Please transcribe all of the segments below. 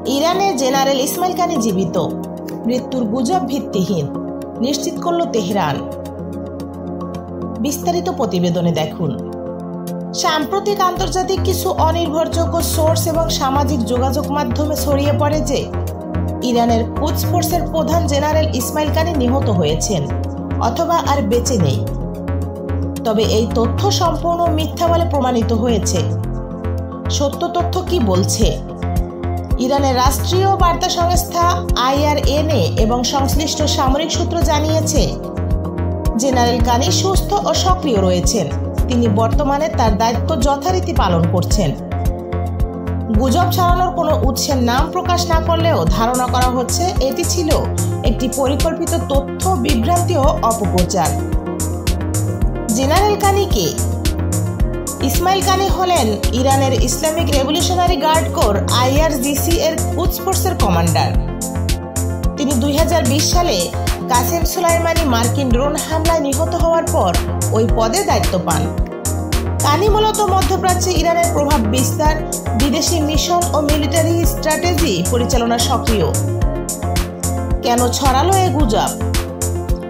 ইরানের জেনারেল ইসমাইল কানি জীবিত, মৃত্যুর গুজব ভিত্তিহীন, নিশ্চিত করল তেহরান। বিস্তারিত প্রতিবেদনে দেখুন। সাম্প্রতিক আন্তর্জাতিক কিছু অনির্ভরযোগ্য সোর্স এবং সামাজিক যোগাযোগ মাধ্যমে ছড়িয়ে পড়ে যে ইরানের কুদস ফোর্সের প্রধান জেনারেল ইসমাইল কানি নিহত হয়েছেন অথবা আর বেঁচে নেই। তবে এই তথ্য সম্পূর্ণ মিথ্যা বলে প্রমাণিত হয়েছে। সত্য তথ্য কি বলছে? ইরানের রাষ্ট্রীয় বার্তা সংস্থা IRNA এবং সংশ্লিষ্ট সামরিক সূত্র জানিয়েছে, জেনারেল কানি সুস্থ ও সক্রিয় রয়েছেন। তিনি বর্তমানে তার দায়িত্ব যথারীতি পালন করছেন। গুজব ছড়ানোর কোনো উৎসের নাম প্রকাশ না করলেও ধারণা করা হচ্ছে এটি ছিল একটি পরিকল্পিত তথ্য বিভ্রান্তি ও অপপ্রচার। জেনারেল কানি কে? ইসমাইল কানি হলেন ইরানের Islamic revolutionary guard corps IRGC এর কুদস ফোর্সের কমান্ডার। তিনি 2020 সালে কাসেম সুলাইমানি মার্কিন ড্রোন হামলায় নিহত হওয়ার পর ওই পদে দায়িত্ব পান। কানি মূলত মধ্যপ্রাচ্যে ইরানের প্রভাব বিস্তার, বিদেশি মিশন ও মিলিটারি স্ট্র্যাটেজি পরিচালনা সক্রিয়। কেন ছড়ালো এই গুজব?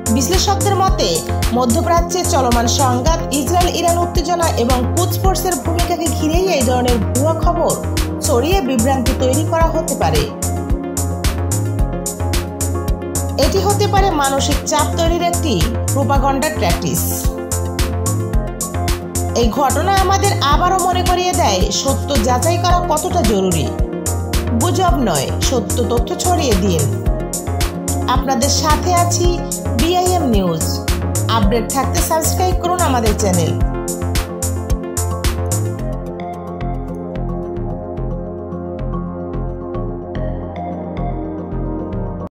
বিশ্লেষকদের মতে, মধ্যপ্রাচ্যে চলমান সংঘাত, ইসরায়েল ইরান উত্তেজনা এবং কুদস ফোর্সের ভূমিকাকে ঘিরেই এই ধরনের ভুয়া খবর ছড়িয়ে বিভ্রান্তি তৈরি করা হতে পারে। এটি হতে পারে মানসিক চাপ তৈরির একটি প্রোপাগান্ডা ট্যাকটিক্স। এই ঘটনা আমাদের আবারও মনে করিয়ে দেয় সত্য যাচাই করা কতটা জরুরি। গুজব নয়, সত্য তথ্য ছড়িয়ে দিন। আপনাদের সাথে আছি BIM নিউজ। আপডেট থাকতে সাবস্ক্রাইব করুন আমাদের চ্যানেল।